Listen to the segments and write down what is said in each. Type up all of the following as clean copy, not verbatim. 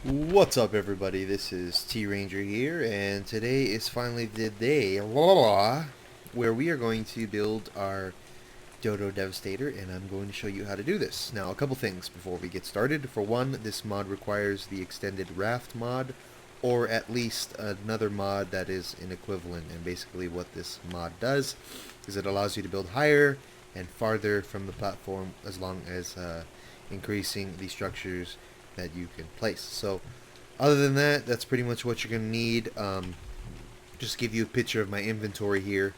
What's up, everybody? This is TRanger here, and today is finally the day where we are going to build our Dodo Devastator, and I'm going to show you how to do this. Now, a couple things before we get started. For one, this mod requires the extended raft mod, or at least another mod that is an equivalent. And basically what this mod does is it allows you to build higher and farther from the platform, as long as increasing the structures that you can place. So other than that, that's pretty much what you're going to need. Just give you a picture of my inventory here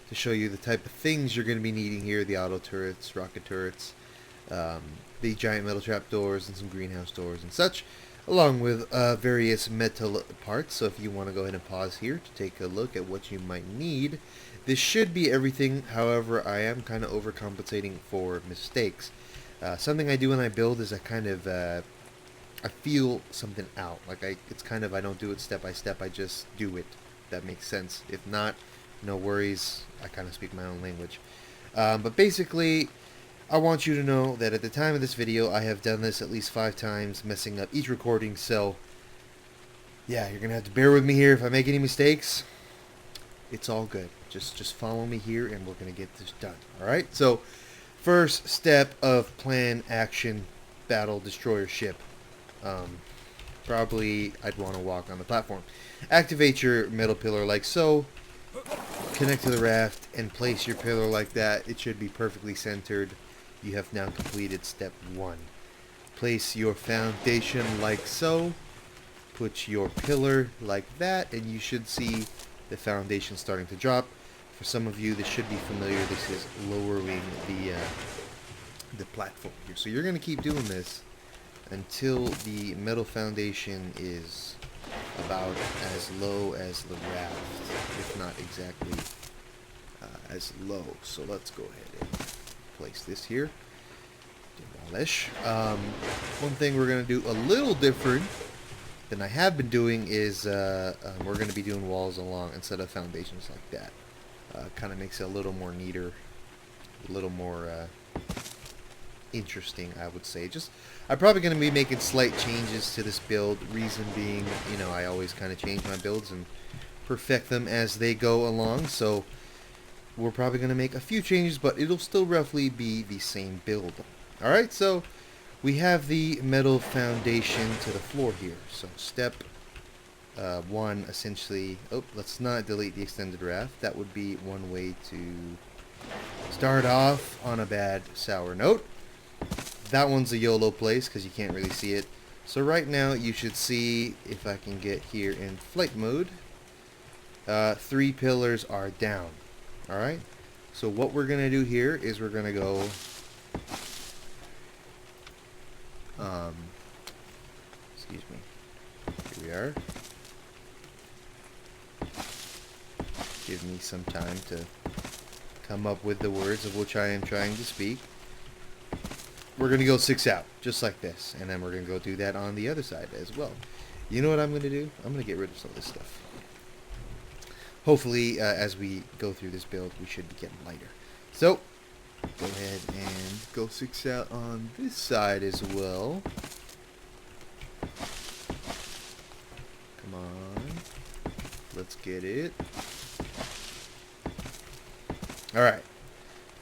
to show you the type of things you're going to be needing here: the auto turrets, rocket turrets, the giant metal trapdoors, and some greenhouse doors and such, along with various metal parts. So if you want to go ahead and pause here to take a look at what you might need, this should be everything. However, I am kind of overcompensating for mistakes. Something I do when I build is I feel something out. It's kind of, I don't do it step by step. I just do it. That makes sense. If not, no worries. I kind of speak my own language. But basically, I want you to know that at the time of this video, I have done this at least 5 times, messing up each recording. So, yeah, you're gonna have to bear with me here if I make any mistakes. It's all good. Just follow me here, and we're gonna get this done. All right. So, first step of plan, action, battle, destroyer ship. Probably I'd want to walk on the platform. Activate your metal pillar like so. Connect to the raft and place your pillar like that. It should be perfectly centered. You have now completed step 1. Place your foundation like so. Put your pillar like that, and you should see the foundation starting to drop. For some of you, this should be familiar. This is lowering the platform here. So you're going to keep doing this until the metal foundation is about as low as the raft, if not exactly as low. So let's go ahead and place this here. Demolish. One thing we're going to do a little different than I have been doing is we're going to be doing walls along instead of foundations like that. Kind of makes it a little more neater, a little more interesting, I would say. I'm probably going to be making slight changes to this build. Reason being, I always kind of change my builds and perfect them as they go along. So we're probably going to make a few changes, but it'll still roughly be the same build. All right, so we have the metal foundation to the floor here. So step 1, essentially. Oh, let's not delete the extended raft. That would be one way to start off on a bad, sour note. That one's a YOLO place because you can't really see it. So right now you should see, if I can get here in flight mode, 3 pillars are down. Alright, so what we're going to do here is we're going to go excuse me, here we are. Give me some time to come up with the words of which I am trying to speak. We're going to go 6 out, just like this. And then we're going to go do that on the other side as well. You know what I'm going to do? I'm going to get rid of some of this stuff. Hopefully, as we go through this build, we should be getting lighter. So, go ahead and go 6 out on this side as well. Come on. Let's get it. Alright.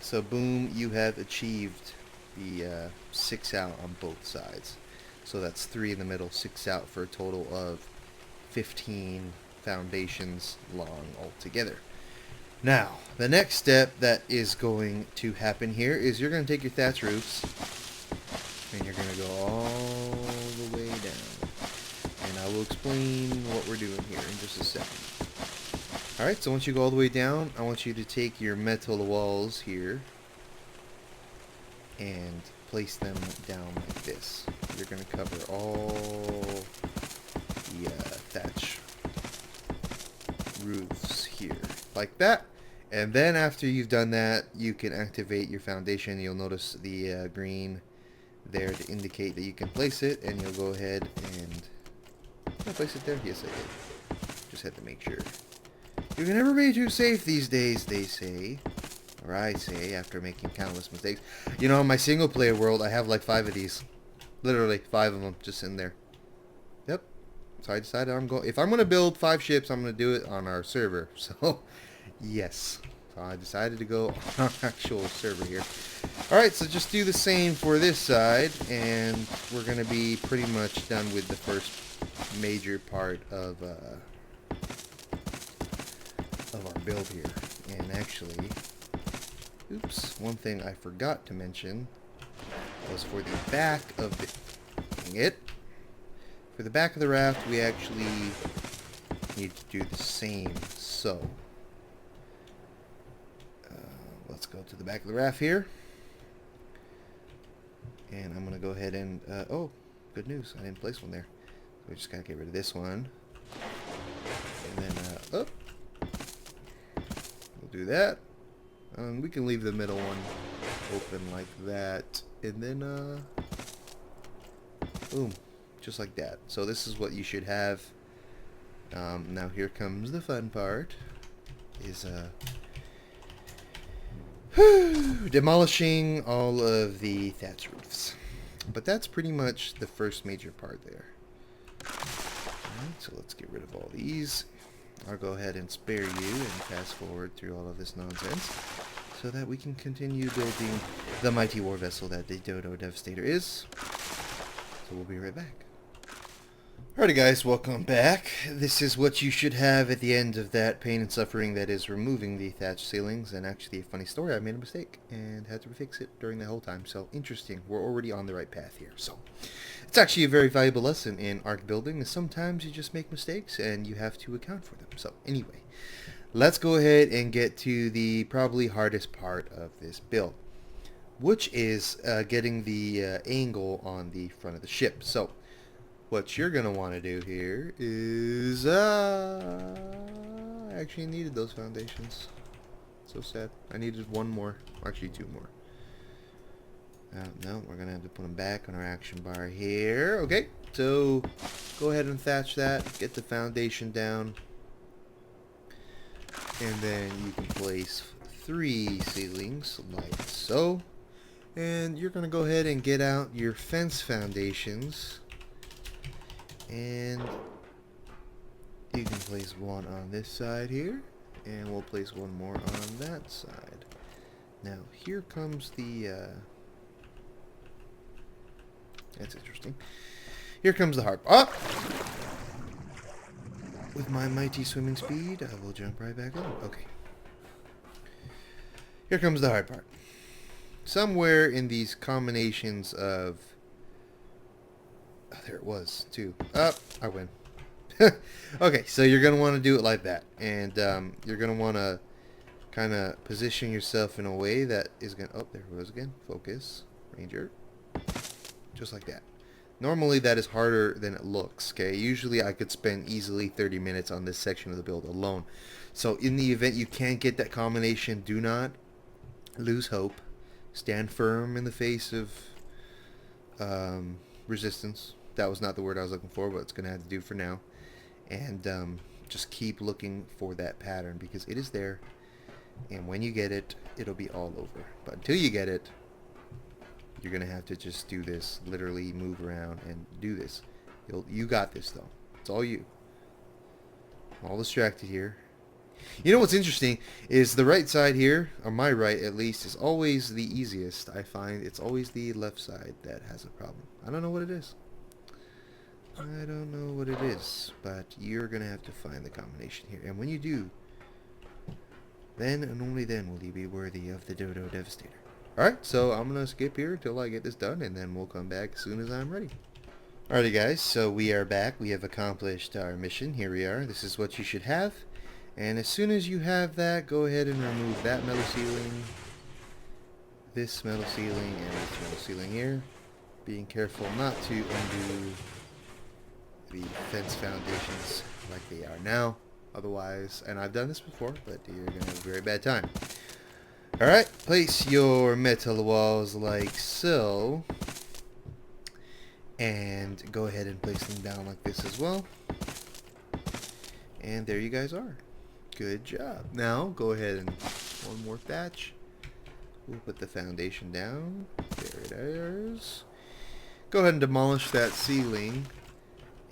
So, boom, you have achieved the 6 out on both sides. So that's 3 in the middle, 6 out, for a total of 15 foundations long altogether. Now, the next step that is going to happen here is you're going to take your thatch roofs and you're going to go all the way down. And I will explain what we're doing here in just a second. Alright, so once you go all the way down, I want you to take your metal walls here and place them down like this. You're going to cover all the thatch roofs here like that. And then after you've done that, you can activate your foundation. You'll notice the green there to indicate that you can place it, and you'll go ahead and... Did I place it there? Yes, I did. Just had to make sure. You can never be too safe these days, they say. Or I say, after making countless mistakes. You know, in my single player world, I have like 5 of these. Literally, 5 of them just in there. Yep, So I decided if I'm going to build 5 ships, I'm going to do it on our server. So, yes. So I decided to go on our actual server here. Alright, so just do the same for this side, and we're going to be pretty much done with the first major part of our build here. And actually, oops, one thing I forgot to mention was for the back of the... Dang it. For the back of the raft, we actually need to do the same. So, let's go to the back of the raft here. And I'm going to go ahead and... oh, good news. I didn't place one there. So we just got to get rid of this one. And then, oh. We'll do that. We can leave the middle one open like that. And then, boom. Just like that. So this is what you should have. Now here comes the fun part. Is, demolishing all of the thatch roofs. But that's pretty much the first major part there. Alright, so let's get rid of all these. I'll go ahead and spare you and fast forward through all of this nonsense so that we can continue building the mighty war vessel that the Dodo Devastator is. So we'll be right back. Alrighty guys, welcome back. This is what you should have at the end of that pain and suffering that is removing the thatch ceilings. And actually, a funny story, I made a mistake and had to fix it during the whole time. So interesting, we're already on the right path here. So it's actually a very valuable lesson in arc building. Sometimes you just make mistakes and you have to account for them. So anyway, let's go ahead and get to the probably hardest part of this build, which is getting the angle on the front of the ship. So what you're going to want to do here is, I actually needed those foundations. So sad. I needed one more. Actually, 2 more. No, we're going to have to put them back on our action bar here. Okay, so go ahead and thatch that. Get the foundation down. And then you can place 3 ceilings like so. And you're going to go ahead and get out your fence foundations. And you can place one on this side here, and we'll place one more on that side. Now here comes the that's interesting. Here comes the hard part. With my mighty swimming speed, I will jump right back on. Okay. Here comes the hard part. Somewhere in these combinations of... Oh, there it was, too. I win. Okay, so you're going to want to do it like that. And you're going to want to kind of position yourself in a way that is going to... Oh, there it was again. Focus. Ranger. Just like that. Normally, that is harder than it looks, okay? Usually, I could spend easily 30 minutes on this section of the build alone. So, in the event you can't get that combination, do not lose hope. Stand firm in the face of resistance. That was not the word I was looking for, but it's going to have to do for now. And just keep looking for that pattern, because it is there. And when you get it, it'll be all over. But until you get it, you're going to have to just do this. Literally move around and do this. You got this, though. It's all you. I'm all distracted here. You know what's interesting is the right side here, or my right at least, is always the easiest. I find it's always the left side that has a problem. I don't know what it is. I don't know what it is, but you're going to have to find the combination here. And when you do, then and only then will you be worthy of the Dodo Devastator. Alright, so I'm going to skip here until I get this done, and then we'll come back as soon as I'm ready. Alrighty guys, so we are back. We have accomplished our mission. Here we are. This is what you should have. And as soon as you have that, go ahead and remove that metal ceiling, this metal ceiling, and this metal ceiling here. Being careful not to undo the fence foundations like they are now. Otherwise, and I've done this before, but you're going to have a very bad time. Alright, place your metal walls like so. And go ahead and place them down like this as well. And there you guys are. Good job. Now, go ahead and one more thatch. We'll put the foundation down. There it is. Go ahead and demolish that ceiling.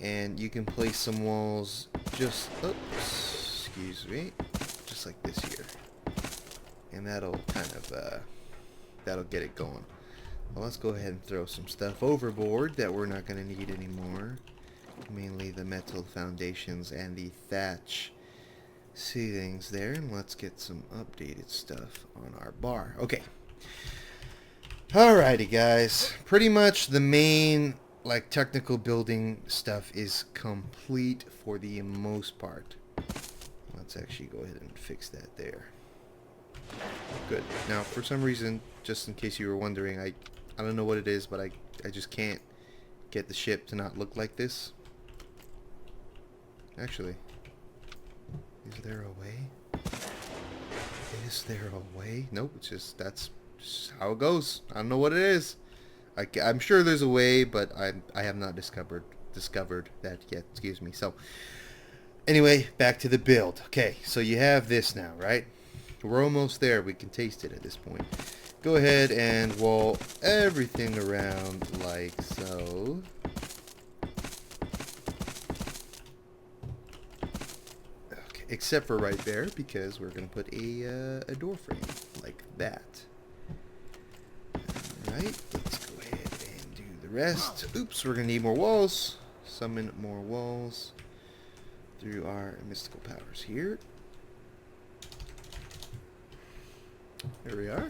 and you can place some walls just, oops, excuse me, just like this here, and that'll kind of that'll get it going. Well, let's go ahead and throw some stuff overboard that we're not going to need anymore, mainly the metal foundations and the thatch ceilings there, and let's get some updated stuff on our bar. Okay. Alrighty, guys. Pretty much the main, like, technical building stuff is complete for the most part. Let's actually go ahead and fix that there. Good. Now, for some reason, just in case you were wondering, I don't know what it is, but I just can't get the ship to not look like this. Actually, is there a way? Is there a way? Nope, it's just, that's just how it goes. I don't know what it is. I'm sure there's a way, but I have not discovered that yet. Excuse me. So, anyway, back to the build. Okay, so you have this now, right? We're almost there. We can taste it at this point. Go ahead and wall everything around like so. Okay, except for right there, because we're going to put a door frame like that. Alright, let's go ahead and do the rest. Oops, we're going to need more walls. Summon more walls through our mystical powers here. There we are.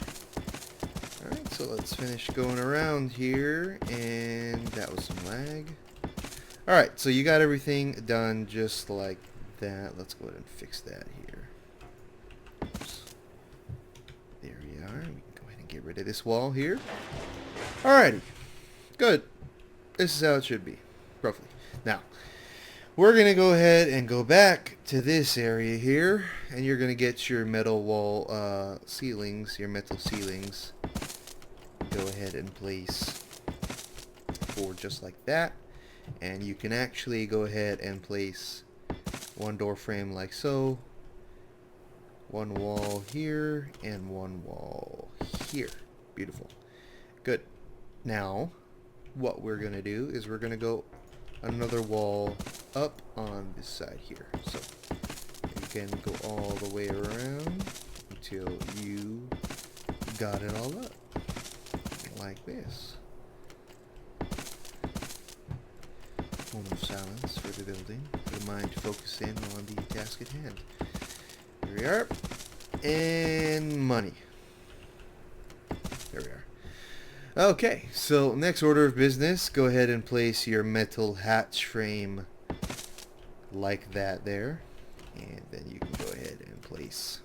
Alright, so let's finish going around here, and that was some lag. Alright, so you got everything done just like that. Let's go ahead and fix that here. Oops. There we are. We can go ahead and get rid of this wall here. Alrighty. Good. This is how it should be, roughly. Now, we're going to go ahead and go back to this area here, and you're going to get your metal wall ceilings, your metal ceilings. Go ahead and place 4 just like that, and you can actually go ahead and place one door frame like so, one wall here, and one wall here. Beautiful. Good. Now, what we're going to do is we're going to go another wall up on this side here. So you can go all the way around until you got it all up like this. Moment of silence for the building, for the mind to focus in on the task at hand. Here we are. And money. There we are. Okay, so next order of business, go ahead and place your metal hatch frame like that there. And then you can go ahead and place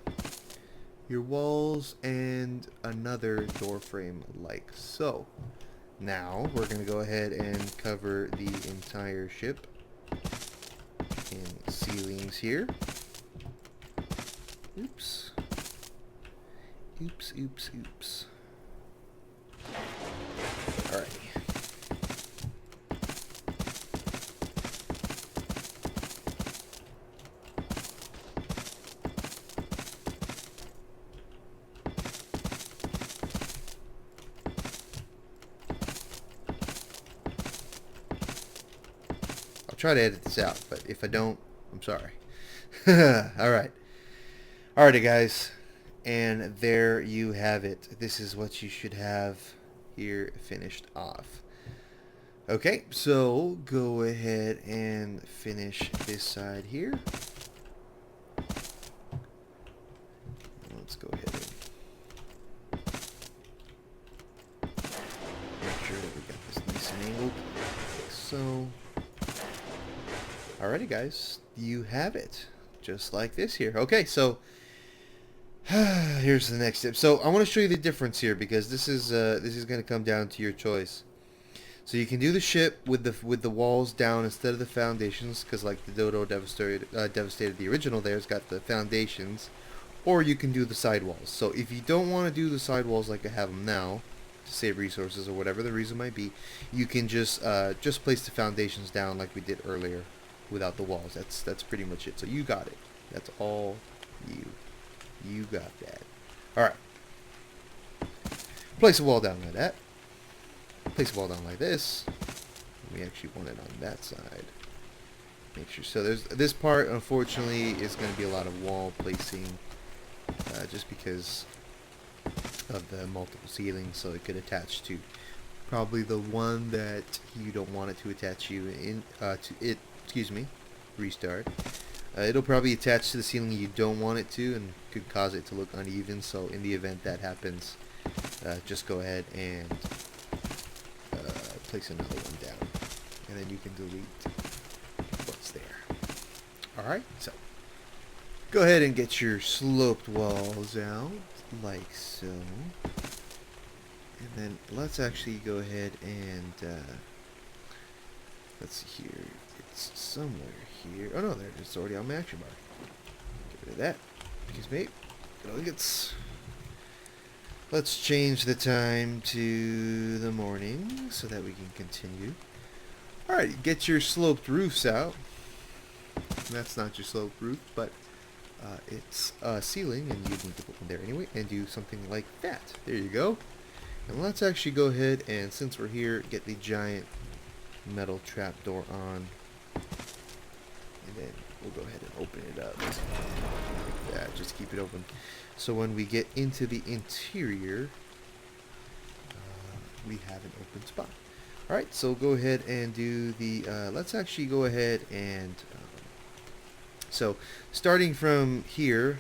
your walls and another door frame like so. Now, we're going to go ahead and cover the entire ship in ceilings here. Oops. Oops, oops, oops. Alrighty. I'll try to edit this out, but if I don't, I'm sorry. Alright. Alrighty, guys. And there you have it. This is what you should have here finished off. Okay, so go ahead and finish this side here. Let's go ahead and make sure that we got this nice and angled, like so. Alrighty, guys, you have it, just like this here. Okay, so here's the next step. So I want to show you the difference here, because this is going to come down to your choice. So you can do the ship with the walls down instead of the foundations, because like the Dodo Devastator, the original there's got the foundations, or you can do the sidewalls. So if you don't want to do the sidewalls like I have them now, to save resources or whatever the reason might be, you can just place the foundations down like we did earlier without the walls. That's pretty much it. So you got it. That's all you got that. Alright. Place a wall down like that. Place a wall down like this. We actually want it on that side. make sure. So there's this part, unfortunately, is going to be a lot of wall placing, just because of the multiple ceilings, so it could attach to probably the one that you don't want it to attach you in to it. Excuse me. Restart. It'll probably attach to the ceiling you don't want it to, and could cause it to look uneven. So in the event that happens, just go ahead and place another one down, and then you can delete what's there. Alright, so go ahead and get your sloped walls out, like so. And then let's actually go ahead and, let's see here. It's somewhere here. Oh no, there it is. It's already on my action bar. Get rid of that. Excuse me. Let's change the time to the morning so that we can continue. Alright, get your sloped roofs out. That's not your sloped roof, but it's a ceiling, and you need to put one there anyway, and do something like that. There you go. And let's actually go ahead and, since we're here, get the giant metal trapdoor on. And then we'll go ahead and open it up. Like that. Just keep it open. So when we get into the interior, we have an open spot. Alright, so go ahead and do the, let's actually go ahead and, so starting from here,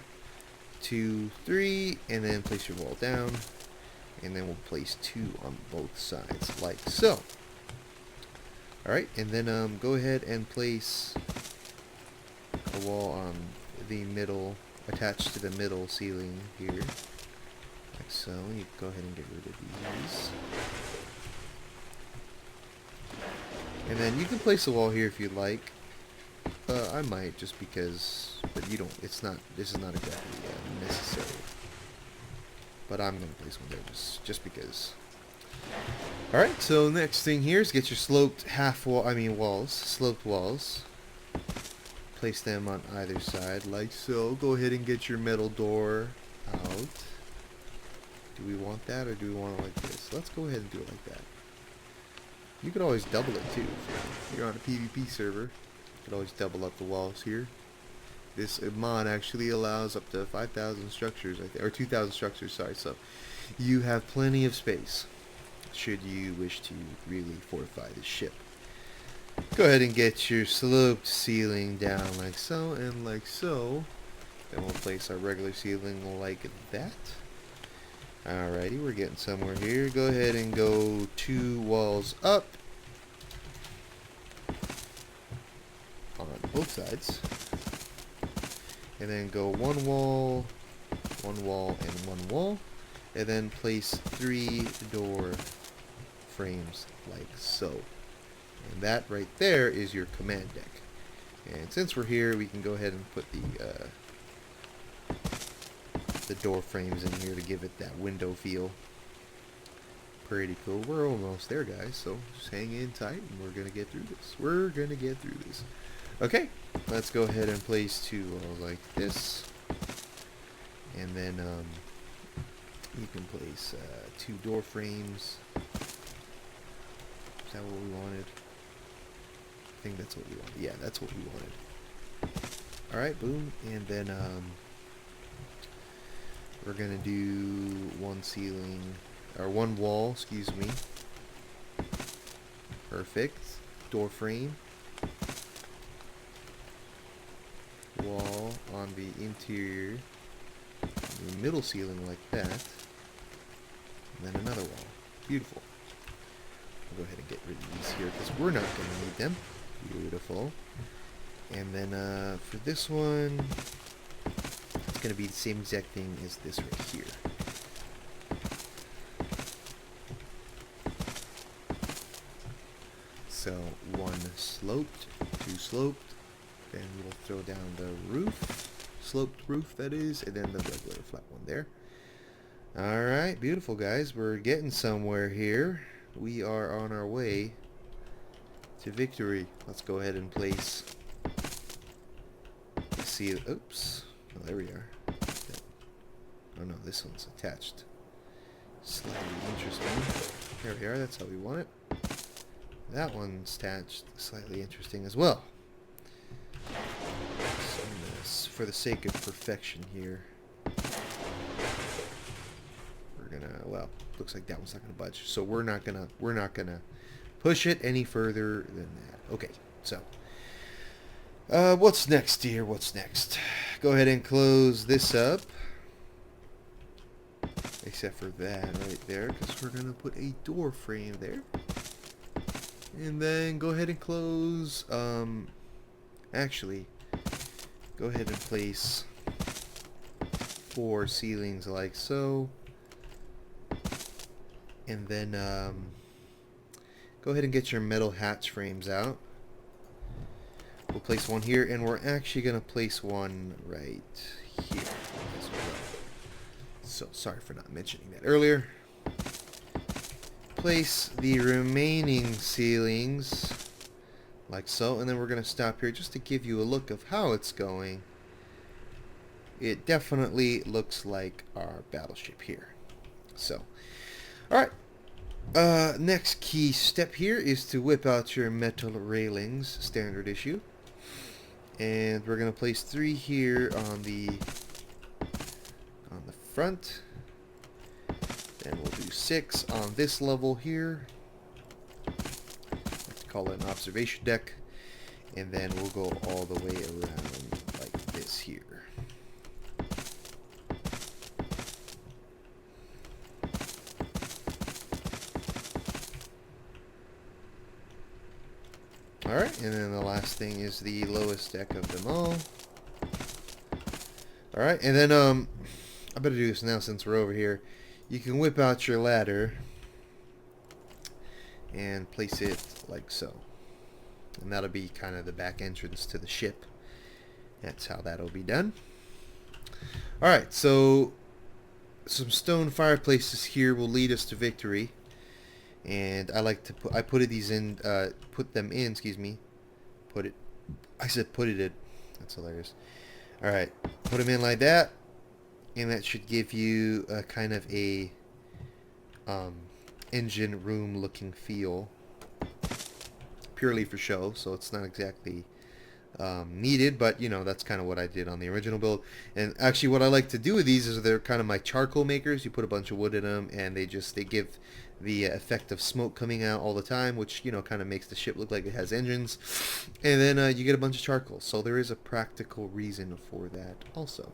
2, 3, and then place your wall down. And then we'll place 2 on both sides, like so. Alright, and then go ahead and place a wall on the middle, attached to the middle ceiling here, like so. You go ahead and get rid of these. And then you can place a wall here if you'd like. I might, just because, but you don't, it's not, this is not exactly necessary. But I'm going to place one there just because. Alright, so next thing here is get your sloped walls, sloped walls. Place them on either side, like so. Go ahead and get your metal door out. Do we want that, or do we want it like this? Let's go ahead and do it like that. You could always double it too. If you're on a PvP server, you could always double up the walls here. This mod actually allows up to 5,000 structures, I think, or 2,000 structures, sorry, so you have plenty of space should you wish to really fortify the ship. Go ahead and get your sloped ceiling down like so, and like so. Then we'll place our regular ceiling like that. Alrighty, we're getting somewhere here. Go ahead and go 2 walls up on both sides. And then go 1 wall, and 1 wall. And then place 3 door frames like so. And that right there is your command deck. And since we're here, we can go ahead and put the door frames in here to give it that window feel. Pretty cool. We're almost there, guys, so just hang in tight and we're gonna get through this. Okay, let's go ahead and place 2 walls like this, and then you can place 2 door frames. Is that what we wanted? I think that's what we wanted. Yeah, that's what we wanted. Alright, boom, and then we're gonna do 1 wall, excuse me. Perfect. Door frame. Wall on the interior, the middle ceiling like that, and then another wall. Beautiful. I'll go ahead and get rid of these here because we're not going to need them. Beautiful. And then for this one, it's going to be the same exact thing as this right here. So 1 sloped, 2 sloped. Then we'll throw down the roof, sloped roof that is, and then the regular flat one there. Alright, beautiful guys, we're getting somewhere here. We are on our way to victory. Let's go ahead and place the seal. Oops, oh, there we are. Oh no, this one's attached. Slightly interesting. There we are, that's how we want it. That one's attached, slightly interesting as well. For the sake of perfection here, we're gonna, well, looks like that one's not gonna budge, so we're not gonna push it any further than that. Okay, so what's next here? What's next? Go ahead and close this up, except for that right there, because we're gonna put a door frame there. And then go ahead and close, actually, go ahead and place 4 ceilings like so. And then go ahead and get your metal hatch frames out. We'll place one here, and we're actually going to place one right here as well. So, sorry for not mentioning that earlier. Place the remaining ceilings like so, and then we're going to stop here just to give you a look of how it's going. It definitely looks like our battleship here. So, alright. Next key step here is to whip out your metal railings, standard issue. And we're going to place 3 here on the front. And we'll do 6 on this level here. Let's call it an observation deck. And then we'll go all the way around like this here. Alright, and then the last thing is the lowest deck of them all. Alright, and then I better do this now since we're over here. You can whip out your ladder and place it like so. And that'll be kind of the back entrance to the ship. That's how that'll be done. Alright, so some stone fireplaces here will lead us to victory. And I like to put, put them in, excuse me. I said put it in. That's hilarious. Alright, put them in like that. And that should give you a kind of a engine room looking feel. Purely for show, so it's not exactly needed, but you know, that's kind of what I did on the original build. And actually what I like to do with these is they're kind of my charcoal makers. You put a bunch of wood in them and they give the effect of smoke coming out all the time, which, you know, kind of makes the ship look like it has engines. And then you get a bunch of charcoal, so there is a practical reason for that also.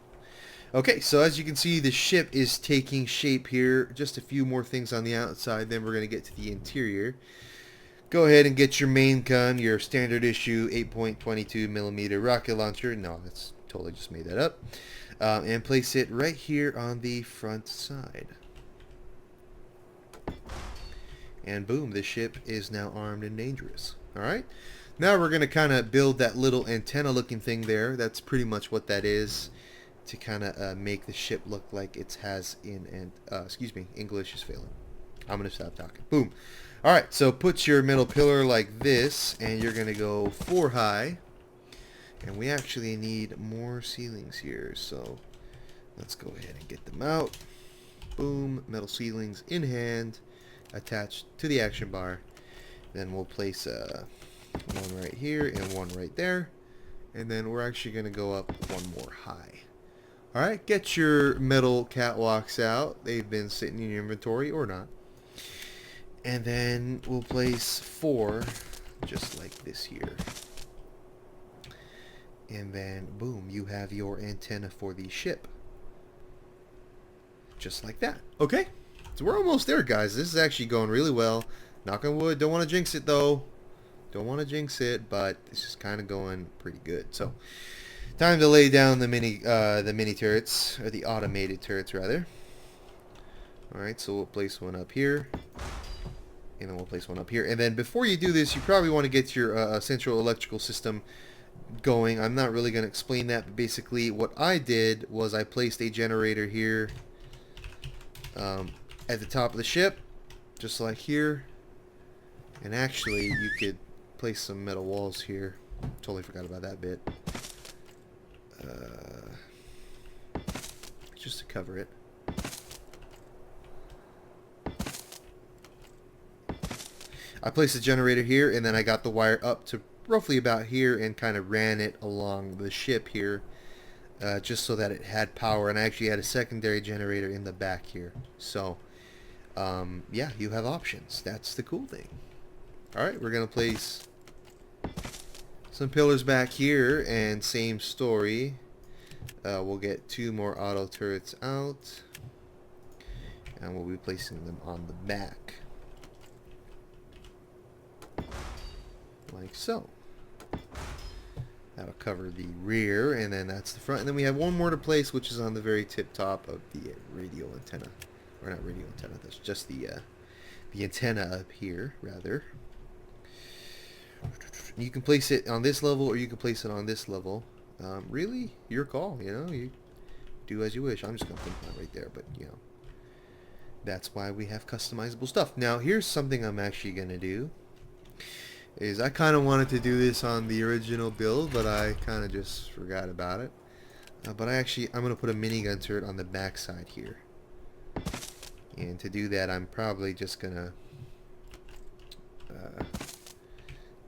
Okay, so as you can see, the ship is taking shape here. Just a few more things on the outside, then we're going to get to the interior. Go ahead and get your main gun, your standard issue 8.22 millimeter rocket launcher. No, that's totally just made that up. And place it right here on the front side. And boom, the ship is now armed and dangerous. Alright, now we're going to kind of build that little antenna looking thing there. That's pretty much what that is, to kind of make the ship look like it has in, and excuse me, English is failing. I'm going to stop talking. Boom. Alright, so put your metal pillar like this, and you're going to go 4 high. And we actually need more ceilings here, so let's go ahead and get them out. Boom, metal ceilings in hand, attached to the action bar. Then we'll place one right here and one right there. And then we're actually going to go up 1 more high. Alright, get your metal catwalks out. They've been sitting in your inventory or not. And then we'll place 4 just like this here. And then boom, you have your antenna for the ship. Just like that. Okay, so we're almost there, guys. This is actually going really well. Knock on wood. Don't want to jinx it though. Don't want to jinx it, but this is kind of going pretty good. So time to lay down the mini turrets, or the automated turrets rather. Alright, so we'll place one up here. And then we'll place one up here. And then before you do this, you probably want to get your central electrical system going. I'm not really going to explain that, but basically what I did was I placed a generator here at the top of the ship, just like here. And actually, you could place some metal walls here. Totally forgot about that bit. Just to cover it. I placed the generator here, and then I got the wire up to roughly about here and kind of ran it along the ship here, just so that it had power. And I actually had a secondary generator in the back here. So yeah, you have options. That's the cool thing. Alright, we're going to place some pillars back here, and same story. We'll get 2 more auto turrets out, and we'll be placing them on the back. Like so. That'll cover the rear, and then that's the front. And then we have one more to place, which is on the very tip top of the radio antenna. Or not radio antenna, that's just the antenna up here, rather. You can place it on this level, or you can place it on this level. Really, your call, you know. You do as you wish. I'm just going to put that right there, but, you know. That's why we have customizable stuff. Now, here's something I'm actually going to do. Is I kind of wanted to do this on the original build, but I kind of just forgot about it. But I'm going to put a minigun turret on the back side here. And to do that, I'm probably just going to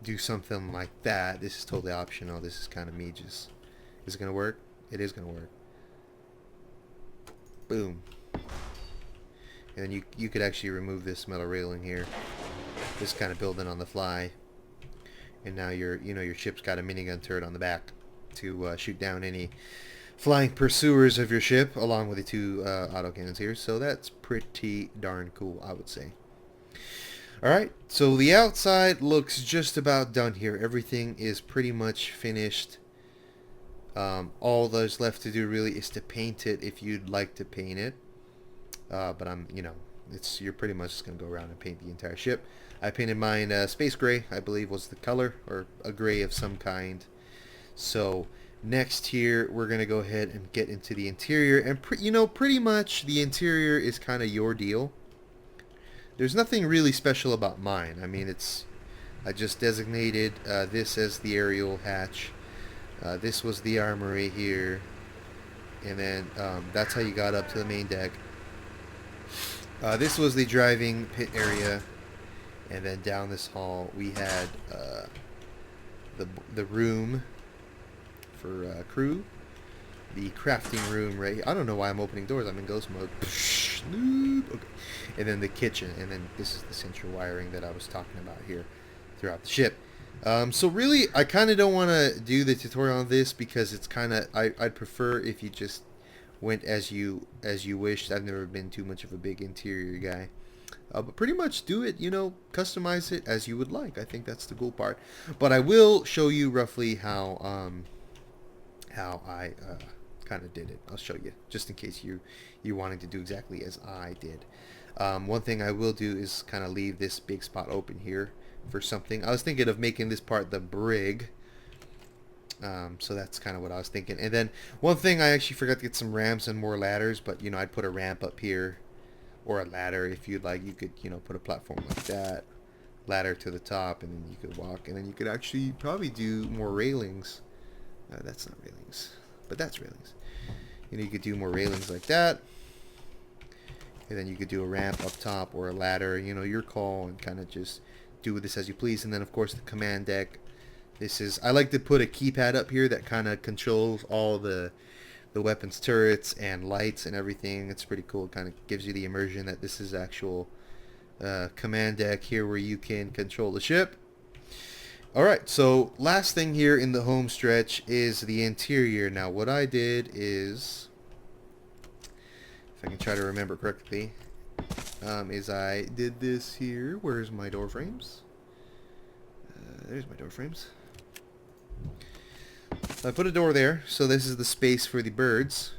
do something like that. This is totally optional. This is kind of me just... Is it going to work? It is going to work. Boom. And then you could actually remove this metal railing here. Just kind of building on the fly. And now your ship's got a minigun turret on the back to shoot down any flying pursuers of your ship, along with the 2 autocannons here. So that's pretty darn cool, I would say. Alright, so the outside looks just about done here. Everything is pretty much finished. All there's left to do really is to paint it if you'd like to paint it. But you're pretty much just going to go around and paint the entire ship. I painted mine space gray, I believe was the color, or a gray of some kind. So next here, we're going to go ahead and get into the interior. And pretty much the interior is kind of your deal. There's nothing really special about mine. I mean, I just designated this as the aerial hatch. This was the armory here. And then that's how you got up to the main deck. This was the driving pit area. And then down this hall we had the room for crew, the crafting room right here. I don't know why I'm opening doors. I'm in ghost mode. Okay. And then the kitchen, and then this is the central wiring that I was talking about here throughout the ship. So really, I kind of don't want to do the tutorial on this because it's kind of I'd prefer if you just went as you wished. I've never been too much of a big interior guy. But pretty much do it, customize it as you would like. I think that's the cool part. But I will show you roughly how I kind of did it. I'll show you, just in case you're wanting to do exactly as I did. One thing I will do is kind of leave this big spot open here for something. I was thinking of making this part the brig. So that's kind of what I was thinking. And then one thing, I actually forgot to get some ramps and more ladders, but I'd put a ramp up here. Or a ladder, if you'd like. You could, put a platform like that, ladder to the top, and then you could walk, and then you could actually probably do more railings. That's not railings, but that's railings. You could do more railings like that, and then you could do a ramp up top or a ladder. Your call, and kind of just do this as you please. And then of course the command deck. I like to put a keypad up here that kind of controls all the weapons turrets and lights and everything. It's pretty cool. It kind of gives you the immersion that this is actual command deck here where you can control the ship. Alright, so last thing here in the home stretch is the interior. Now what I did is, if I can try to remember correctly, is I did this here. Where's my door frames? There's my door frames. I put a door there, so this is the space for the birds,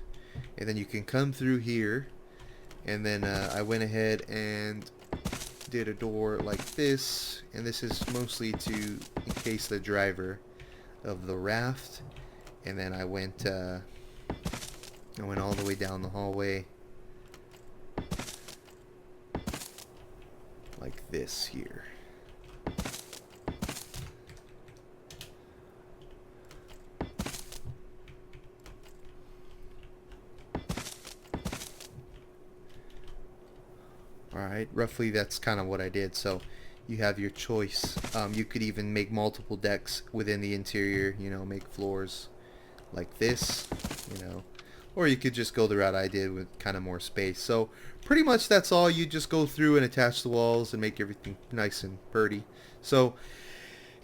and then you can come through here, and then I went ahead and did a door like this, and this is mostly to encase the driver of the raft. And then I went all the way down the hallway like this here. Alright, roughly that's kind of what I did. So you have your choice. You could even make multiple decks within the interior, you know, make floors like this, you know, or you could just go the route I did with kind of more space. So pretty much that's all. You just go through and attach the walls and make everything nice and pretty. So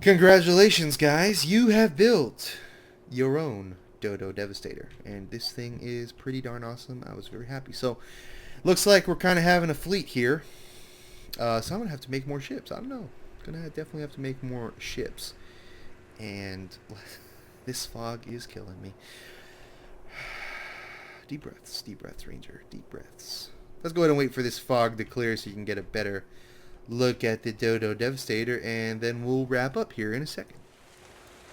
congratulations, guys, you have built your own Dodo Devastator, and this thing is pretty darn awesome. I was very happy. So looks like we're kind of having a fleet here. So I'm gonna have to make more ships. I don't know. Gonna definitely have to make more ships. And this fog is killing me. Deep breaths, Ranger. Deep breaths. Let's go ahead and wait for this fog to clear so you can get a better look at the Dodo Devastator, and then we'll wrap up here in a second.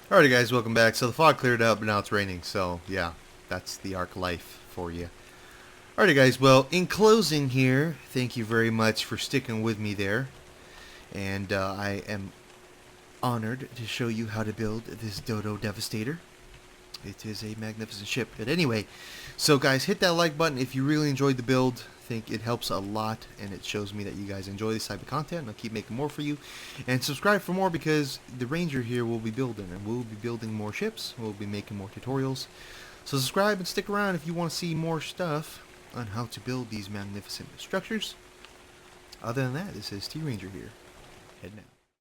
Alrighty, guys, welcome back. So the fog cleared up, but now it's raining. So yeah, that's the Ark life for you. Alrighty, guys, well, in closing here, thank you very much for sticking with me there. And I am honored to show you how to build this Dodo Devastator. It is a magnificent ship. But anyway, so guys, hit that like button if you really enjoyed the build. I think it helps a lot, and it shows me that you guys enjoy this type of content, and I'll keep making more for you. And subscribe for more, because the Ranger here will be building, and we'll be building more ships. We'll be making more tutorials. So subscribe and stick around if you want to see more stuff on how to build these magnificent structures. Other than that, this is TRanger here. Heading out.